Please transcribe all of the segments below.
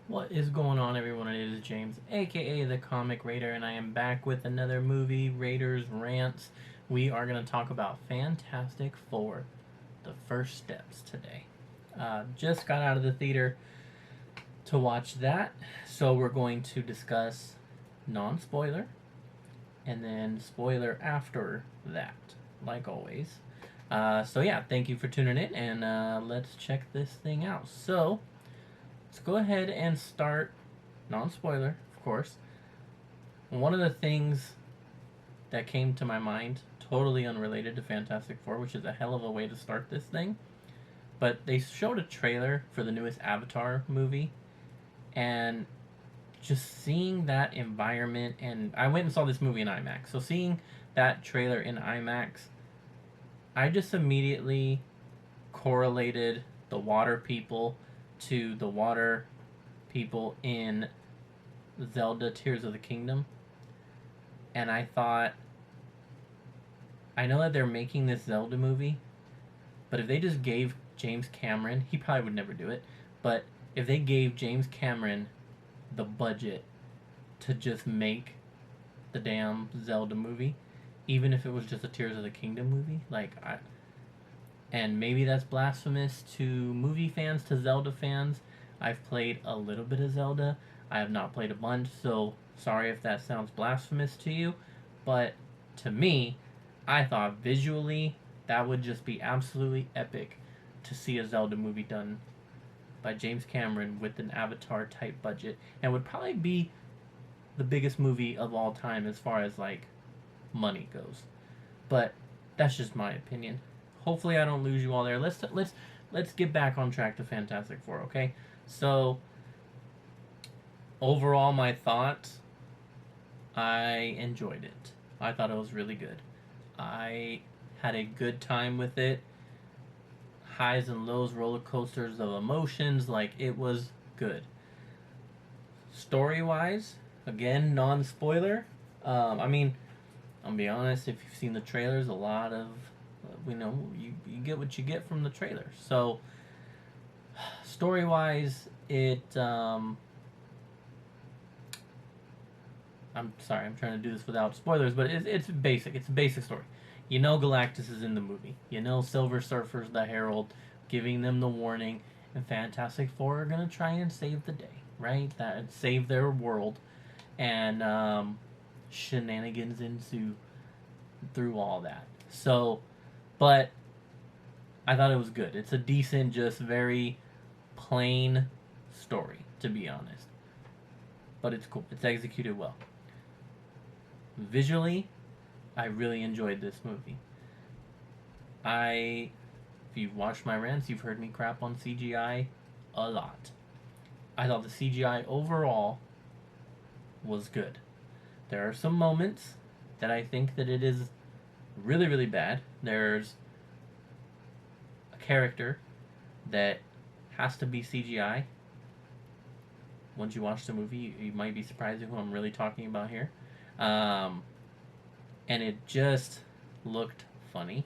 What is going on, everyone? It is James, aka the Comic Raider, and I am back with another movie, Raiders Rants. We are going to talk about Fantastic Four, the first steps today. Just got out of the theater to watch that, so we're going to discuss non spoiler and then spoiler after that, like always. So, yeah, thank you for tuning in, and let's check this thing out. So, let's go ahead and start, non spoiler, of course. One of the things that came to my mind, totally unrelated to Fantastic Four, which is a hell of a way to start this thing, but they showed a trailer for the newest Avatar movie, and just seeing that environment, and I went and saw this movie in IMAX, so seeing that trailer in IMAX, I just immediately correlated the water people to the water people in Zelda Tears of the Kingdom. And I thought, I know that they're making this Zelda movie, but if they just gave James Cameron, he probably would never do it, but if they gave James Cameron the budget to just make the damn Zelda movie, even if it was just a Tears of the Kingdom movie, and maybe that's blasphemous to movie fans, to Zelda fans. I've played a little bit of Zelda. I have not played a bunch, so sorry if that sounds blasphemous to you. But to me, I thought visually that would just be absolutely epic to see a Zelda movie done by James Cameron with an Avatar type budget, and would probably be the biggest movie of all time as far as like money goes. But that's just my opinion. Hopefully, I don't lose you all there. Let's get back on track to Fantastic Four, okay? So, overall, my thoughts, I enjoyed it. I thought it was really good. I had a good time with it. Highs and lows, roller coasters of emotions, like it was good. Story wise, again, non spoiler. I mean, I'll be honest, if you've seen the trailers, a lot of we know you get what you get from the trailer. So story wise, I'm sorry, I'm trying to do this without spoilers, but it's basic. It's a basic story. You know Galactus is in the movie. You know Silver Surfer's the Herald, giving them the warning, and Fantastic Four are gonna try and save the day, right? That save their world, and shenanigans ensue through all that. So, but I thought it was good. It's a decent, just very plain story, to be honest. But it's cool. It's executed well. Visually, I really enjoyed this movie. If you've watched my rants, you've heard me crap on CGI a lot. I thought the CGI overall was good. There are some moments that I think that it is really, really bad. There's a character that has to be CGI. Once you watch the movie, you might be surprised at who I'm really talking about here. And it just looked funny.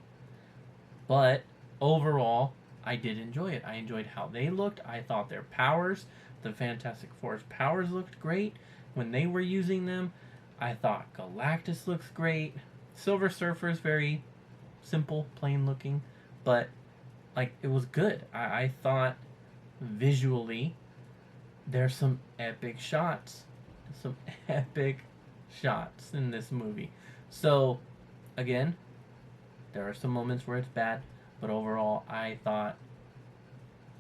But overall, I did enjoy it. I enjoyed how they looked. I thought their powers, the Fantastic Four's powers, looked great when they were using them. I thought Galactus looks great. Silver Surfer's very simple, plain looking, but like it was good. I thought visually there's some epic shots. Some epic shots in this movie. So again, there are some moments where it's bad, but overall I thought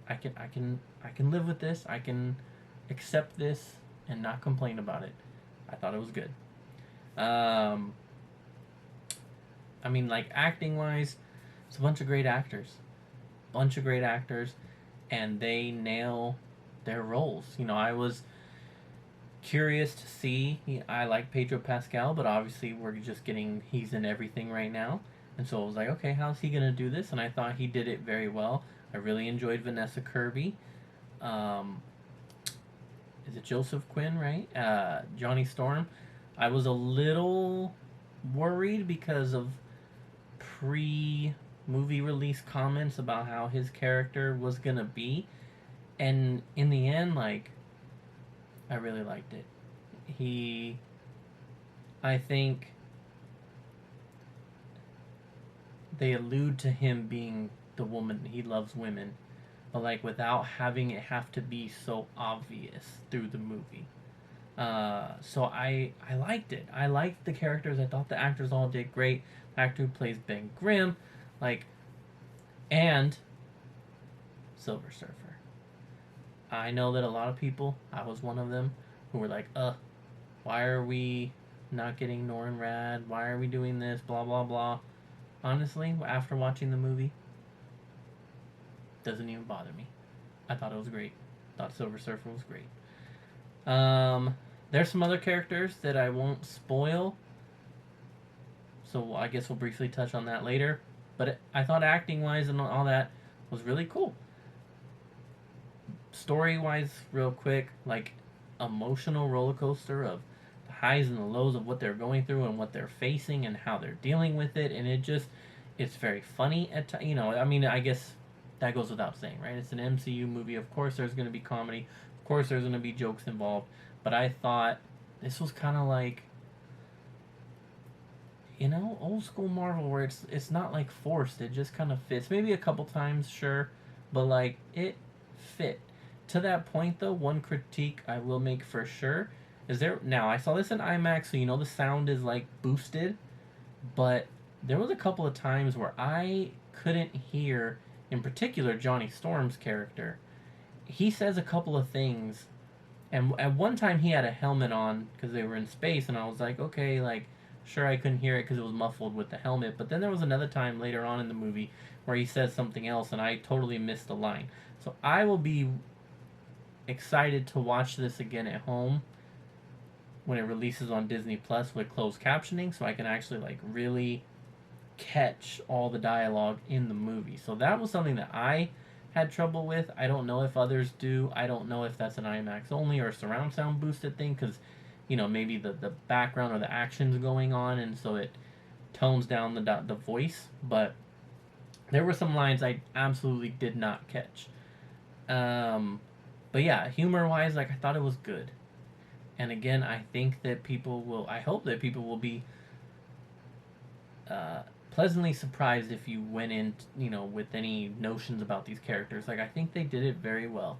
I can live with this. I can accept this and not complain about it. I thought it was good. I mean, like acting wise, it's a bunch of great actors, and they nail their roles. You know, I was curious to see. I like Pedro Pascal, but obviously we're just getting he's in everything right now, and so I was like, okay, how's he gonna do this? And I thought he did it very well. I really enjoyed Vanessa Kirby. Is it Joseph Quinn, right? Johnny Storm. I was a little worried because of pre-movie release comments about how his character was gonna be, and in the end, like I really liked it. He, I think they allude to him being the woman. He loves women, but like without having it have to be so obvious through the movie. So I liked it. I liked the characters. I thought the actors all did great. The actor who plays Ben Grimm, like, and Silver Surfer. I know that a lot of people, I was one of them, who were like, why are we not getting Norrin Rad? Why are we doing this? Blah blah blah. Honestly, after watching the movie, doesn't even bother me. I thought it was great. Thought Silver Surfer was great. There's some other characters that I won't spoil, so I guess we'll briefly touch on that later. But I thought acting wise and all that was really cool. Story wise, real quick, like emotional roller coaster of the highs and the lows of what they're going through and what they're facing and how they're dealing with it, and it's very funny at I mean, I guess that goes without saying, right? It's an MCU movie. Of course, there's going to be comedy. Of course, there's going to be jokes involved. But I thought this was kind of like, old school Marvel, where it's not like forced. It just kind of fits. Maybe a couple times, sure, but like it fit. To that point, though, one critique I will make for sure is there. Now I saw this in IMAX, so the sound is like boosted, but there was a couple of times where I couldn't hear, in particular, Johnny Storm's character. He says a couple of things, and at one time he had a helmet on because they were in space, and I was like, okay, like, sure, I couldn't hear it because it was muffled with the helmet. But then there was another time later on in the movie where he says something else, and I totally missed the line. So I will be excited to watch this again at home when it releases on Disney Plus with closed captioning, so I can actually like really catch all the dialogue in the movie. So that was something that I had trouble with. I don't know if others do. I don't know if that's an IMAX only or surround sound boosted thing, because maybe the background or the action's going on, and so it tones down the voice. But there were some lines I absolutely did not catch. But yeah, humor wise, like, I thought it was good. And again, I hope that people will be pleasantly surprised if you went in, with any notions about these characters. Like, I think they did it very well.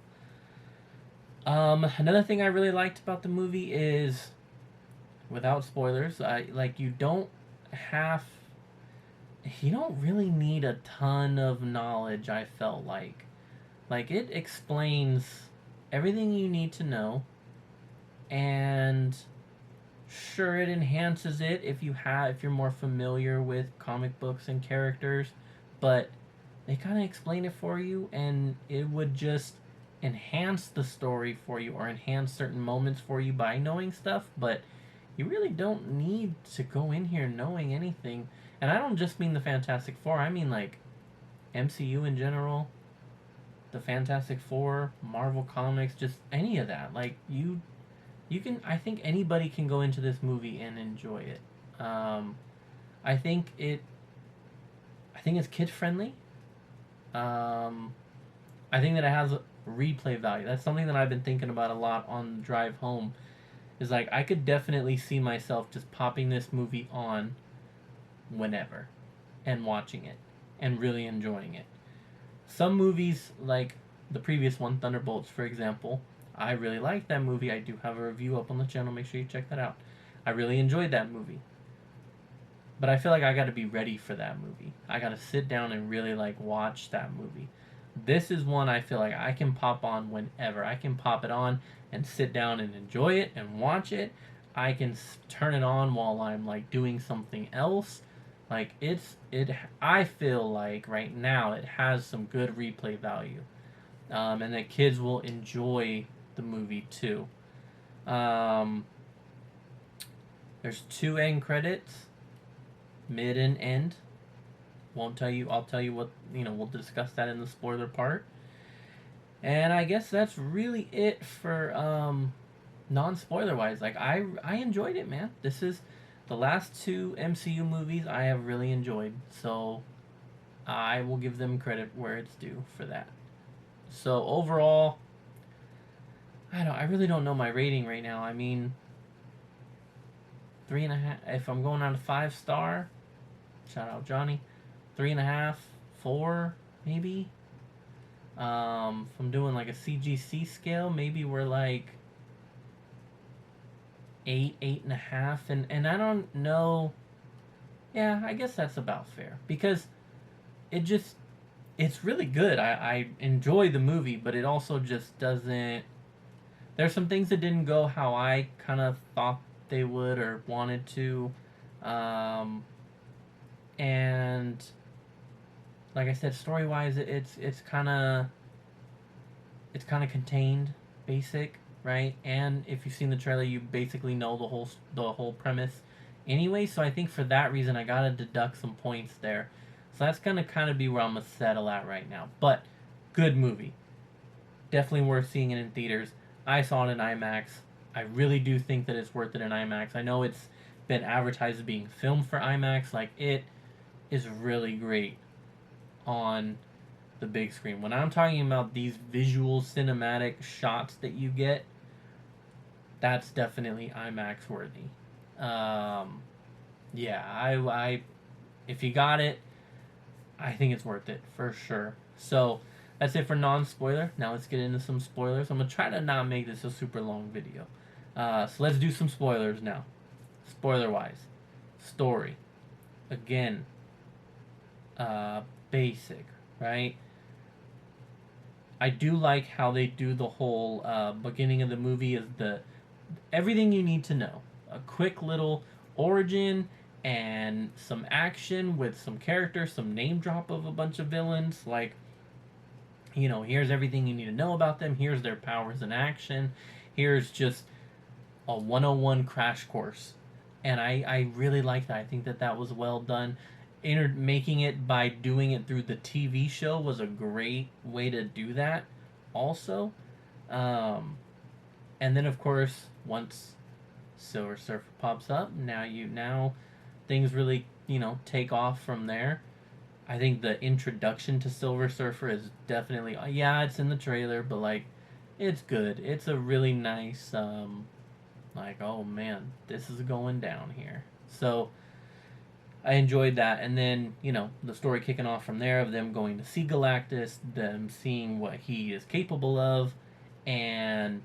Another thing I really liked about the movie is, without spoilers, you don't really need a ton of knowledge. I felt like it explains everything you need to know, and sure, it enhances it if you're more familiar with comic books and characters, but they kind of explain it for you, and it would just enhance the story for you or enhance certain moments for you by knowing stuff. But you really don't need to go in here knowing anything. And I don't just mean the Fantastic Four. I mean like MCU in general, the Fantastic Four, Marvel Comics, just any of that. Like you can. I think anybody can go into this movie and enjoy it. I think it's kid friendly. I think that it has replay value. That's something that I've been thinking about a lot on the drive home. Is like I could definitely see myself just popping this movie on whenever and watching it and really enjoying it. Some movies, like the previous one, Thunderbolts, for example, I really liked that movie. I do have a review up on the channel. Make sure you check that out. I really enjoyed that movie. But I feel like I got to be ready for that movie. I got to sit down and really like watch that movie. This is one I feel like I can pop on whenever. I can pop it on and sit down and enjoy it and watch it. I can turn it on while I'm like doing something else. Like I feel like right now it has some good replay value, and that kids will enjoy the movie too. There's 2 end credits, mid and end. Won't tell you. I'll tell you what. We'll discuss that in the spoiler part. And I guess that's really it for non-spoiler wise. Like I enjoyed it, man. This is the last 2 MCU movies I have really enjoyed. So I will give them credit where it's due for that. So overall, I really don't know my rating right now. I mean, 3.5. If I'm going on a 5 star, shout out Johnny. 3.5, 4 maybe. If I'm doing like a CGC scale, maybe we're like 8, 8.5, and I don't know. Yeah, I guess that's about fair because it just it's really good. I enjoy the movie, but it also just doesn't. There's some things that didn't go how I kind of thought they would or wanted to, um, and like I said, story wise, it's kind of contained, basic, right? And if you've seen the trailer, you basically know the whole premise anyway. So I think for that reason, I gotta deduct some points there. So that's gonna kind of be where I'm gonna settle at right now. But good movie, definitely worth seeing it in theaters. I saw it in IMAX. I really do think that it's worth it in IMAX. I know it's been advertised as being filmed for IMAX. Like it is really great on the big screen. When I'm talking about these visual cinematic shots that you get, that's definitely IMAX worthy. Um, yeah, I if you got it, I think it's worth it for sure. So that's it for non-spoiler. Now let's get into some spoilers. I'm gonna try to not make this a super long video. So let's do some spoilers now. Spoiler wise, story again, basic, right? I do like how they do the whole beginning of the movie is the everything you need to know. A quick little origin and some action with some characters, some name drop of a bunch of villains. Like, here's everything you need to know about them. Here's their powers in action. Here's just a 101 crash course. And I really like that. I think that was well done. Making it by doing it through the TV show was a great way to do that also. Um, and then of course once Silver Surfer pops up, now things really take off from there. I think the introduction to Silver Surfer is definitely, yeah, it's in the trailer, but like it's good. It's a really nice like, oh man, this is going down here. So I enjoyed that, and then the story kicking off from there of them going to see Galactus, them seeing what he is capable of, and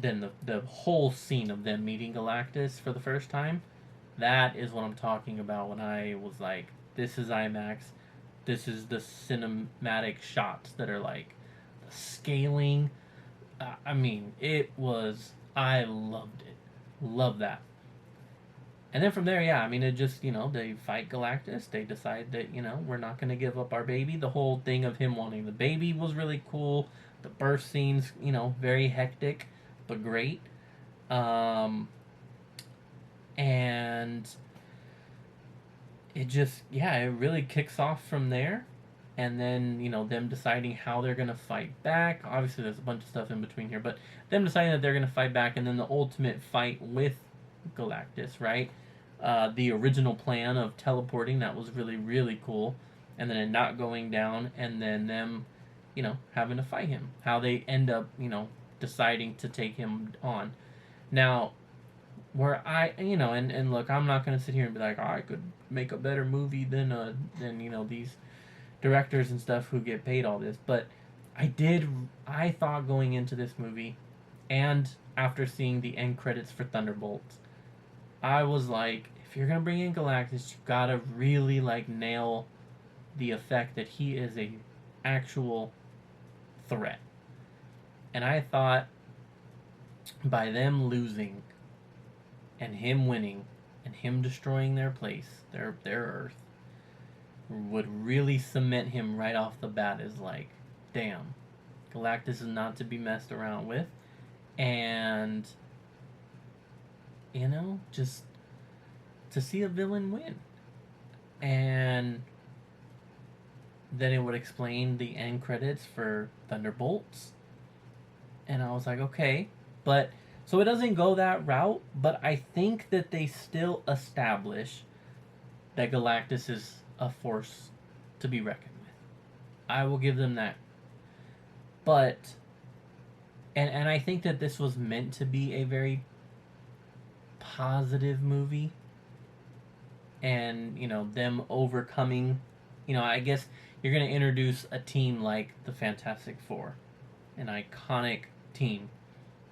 then the whole scene of them meeting Galactus for the first time. That is what I'm talking about when I was like, this is IMAX. This is the cinematic shots that are like the scaling. I mean, it was. I loved it. Love that. And then from there, yeah, I mean, it just, they fight Galactus. They decide that, we're not going to give up our baby. The whole thing of him wanting the baby was really cool. The birth scenes, very hectic, but great. And it just, yeah, it really kicks off from there. And then, them deciding how they're going to fight back. Obviously, there's a bunch of stuff in between here, but them deciding that they're going to fight back, and then the ultimate fight with Galactus, right? The original plan of teleporting, that was really, really cool. And then it not going down, and then them, having to fight him. How they end up, deciding to take him on. Now, where and look, I'm not going to sit here and be like, oh, I could make a better movie than these directors and stuff who get paid all this. But I thought going into this movie, and after seeing the end credits for Thunderbolts, I was like, if you're gonna bring in Galactus, you gotta really like nail the effect that he is a actual threat. And I thought by them losing and him winning and him destroying their place, their Earth, would really cement him right off the bat as like, damn, Galactus is not to be messed around with. And just to see a villain win. And then it would explain the end credits for Thunderbolts. And I was like, okay. But, so it doesn't go that route, but I think that they still establish that Galactus is a force to be reckoned with. I will give them that. But and I think that this was meant to be a very positive movie, and them overcoming. I guess you're going to introduce a team like the Fantastic Four, an iconic team.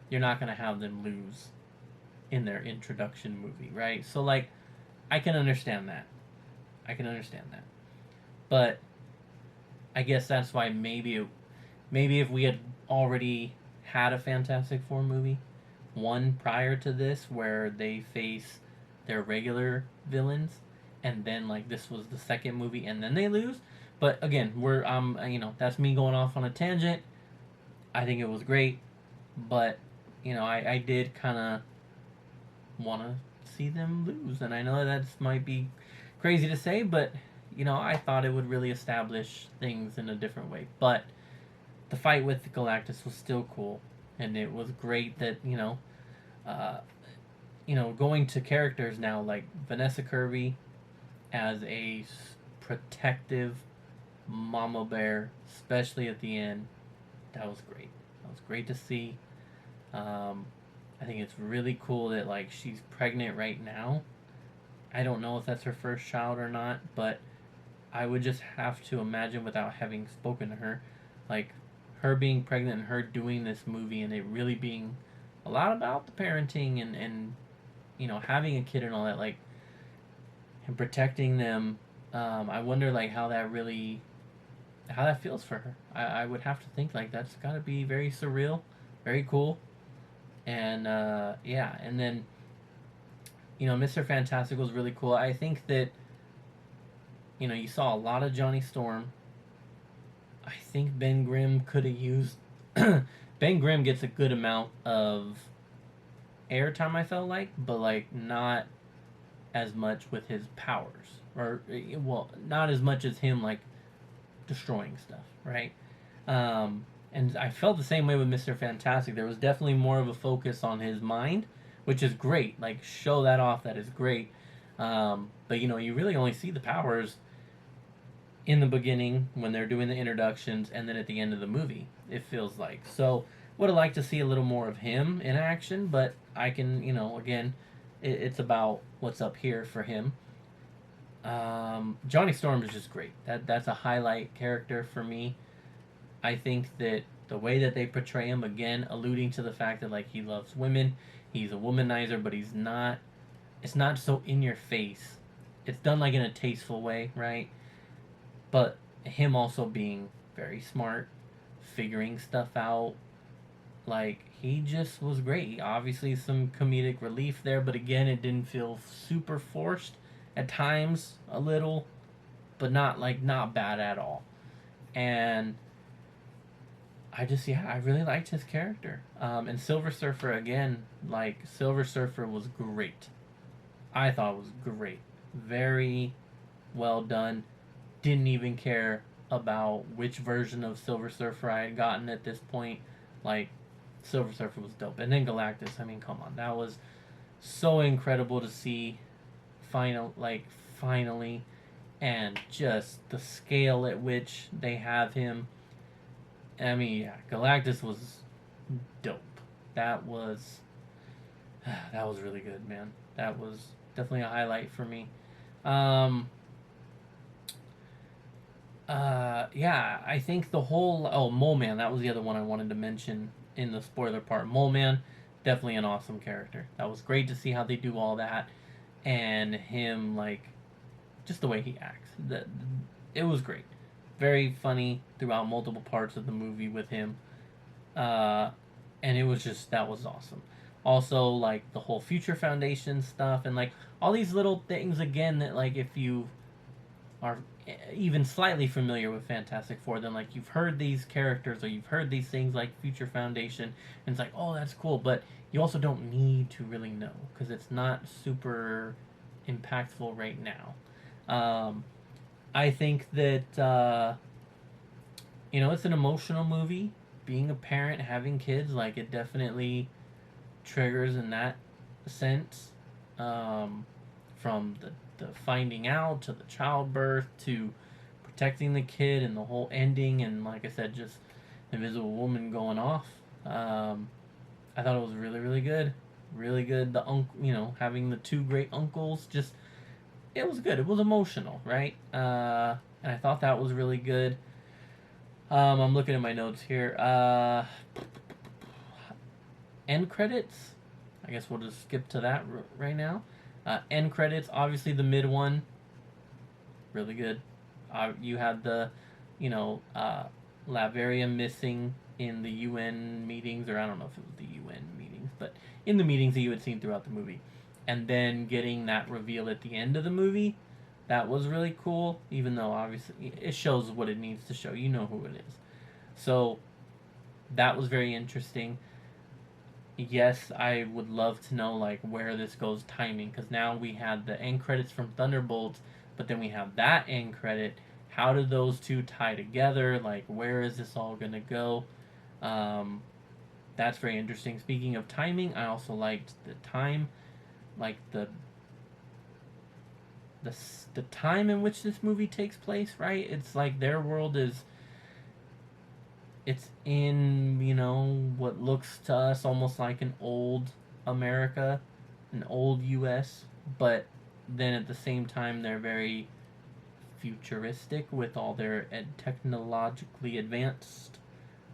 You're not going to have them lose in their introduction movie, right? So like, I can understand that. I can understand that. But I guess that's why maybe if we had already had a Fantastic Four movie, one prior to this where they face their regular villains, and then like this was the second movie and then they lose. But again, we're that's me going off on a tangent. I think it was great, but I did kind of want to see them lose, and I know that might be crazy to say, but I thought it would really establish things in a different way. But the fight with Galactus was still cool, and it was great that uh, going to characters now like Vanessa Kirby as a protective mama bear, especially at the end. That was great. That was great to see. I think it's really cool that like she's pregnant right now. I don't know if that's her first child or not, but I would just have to imagine without having spoken to her, like her being pregnant and her doing this movie and it really being a lot about the parenting and having a kid and all that, like, and protecting them. I wonder like how that feels for her. I would have to think like that's got to be very surreal, very cool, and yeah. And then Mr. Fantastic was really cool. I think that you saw a lot of Johnny Storm. I think Ben Grimm could have used. Ben Grimm gets a good amount of airtime, I felt like, but like not as much with his powers, or well, not as much as him like destroying stuff, right? And I felt the same way with Mr. Fantastic. There was definitely more of a focus on his mind, which is great. Like, show that off. That is great. But you really only see the powers in the beginning when they're doing the introductions, and then at the end of the movie. It feels like so. Would have liked to see a little more of him in action, but I can, again, it's about what's up here for him. Johnny Storm is just great. That's a highlight character for me. I think that the way that they portray him, again, alluding to the fact that like he loves women, he's a womanizer, but he's not. It's not so in your face. It's done like in a tasteful way, right? But him also being very smart, figuring stuff out, like he just was great. Obviously, some comedic relief there, but again, it didn't feel super forced. At times, a little, but not bad at all. And I really liked his character. And Silver Surfer again, like Silver Surfer was great. I thought it was great, very well done. Didn't even care about which version of Silver Surfer I had gotten at this point. Like, Silver Surfer was dope. And then Galactus, I mean, come on. That was so incredible to see finally. And just the scale at which they have him. I mean, yeah, Galactus was dope. That was really good, man. That was definitely a highlight for me. Yeah, I think the whole Mole Man, that was the other one I wanted to mention in the spoiler part. Mole Man, definitely an awesome character. That was great to see how they do all that, and him like just the way he acts. It was great, very funny throughout multiple parts of the movie with him, and it was just that was awesome. Also, like the whole Future Foundation stuff, and like all these little things again that like if you are even slightly familiar with Fantastic Four, then like you've heard these characters or you've heard these things like Future Foundation, and it's like, oh, that's cool, but you also don't need to really know because it's not super impactful right now. I think that it's an emotional movie. Being a parent, having kids, like it definitely triggers in that sense. From the finding out to the childbirth to protecting the kid and the whole ending, and like I said, just Invisible Woman going off. I thought it was really, really good. Really good. Having the two great uncles, just it was good. It was emotional, right? And I thought that was really good. I'm looking at my notes here. End credits. I guess we'll just skip to that right now. End credits. Obviously, the mid one, really good. You had the, you know, Lavaria missing in the UN meetings, or I don't know if it was the UN meetings, but in the meetings that you had seen throughout the movie, and then getting that reveal at the end of the movie, that was really cool. Even though obviously it shows what it needs to show, you know who it is. So that was very interesting. Yes, I would love to know like where this goes timing, because now we had the end credits from Thunderbolts, but then we have that end credit. How do those two tie together? Like, where is this all gonna go? Um, that's very interesting. Speaking of timing, I also liked the time, like the the time in which this movie takes place. Right? It's like their world is it's in, what looks to us almost like an old America, an old US, but then at the same time they're very futuristic with all their technologically advanced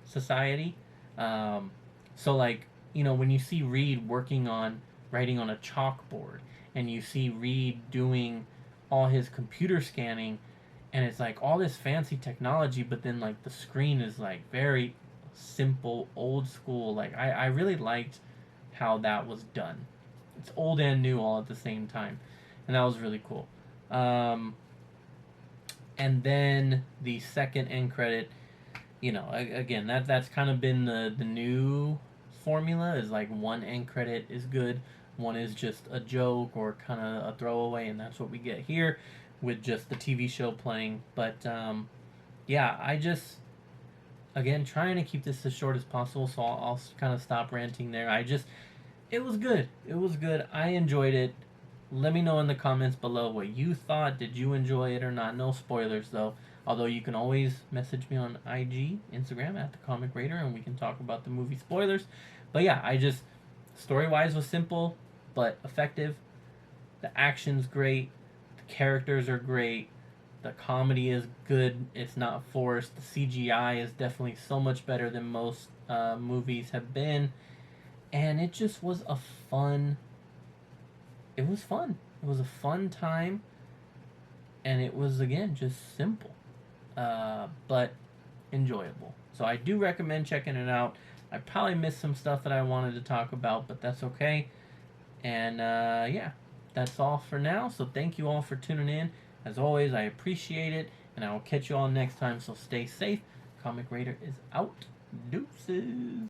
society. Um, so like, when you see Reed writing on a chalkboard, and you see Reed doing all his computer scanning, and it's like all this fancy technology, but then like the screen is like very simple, old school. Like I really liked how that was done. It's old and new all at the same time, and that was really cool. Um, and then the second end credit, again, that's kind of been the new formula, is like one end credit is good, one is just a joke or kind of a throwaway, and that's what we get here with just the TV show playing. But yeah, I just, again, trying to keep this as short as possible, so I'll kind of stop ranting there. It was good. It was good. I enjoyed it. Let me know in the comments below what you thought. Did you enjoy it or not? No spoilers though. Although you can always message me on IG, Instagram at TheComicRaider, and we can talk about the movie spoilers. But yeah, story wise was simple but effective. The action's great. The characters are great. The comedy is good. It's not forced. The CGI is definitely so much better than most movies have been. And it just was a fun. It was fun. It was a fun time. And it was, again, just simple. But enjoyable. So I do recommend checking it out. I probably missed some stuff that I wanted to talk about, but that's okay. And yeah, that's all for now. So thank you all for tuning in. As always, I appreciate it, and I will catch you all next time. So stay safe. Comic Raider is out. Deuces.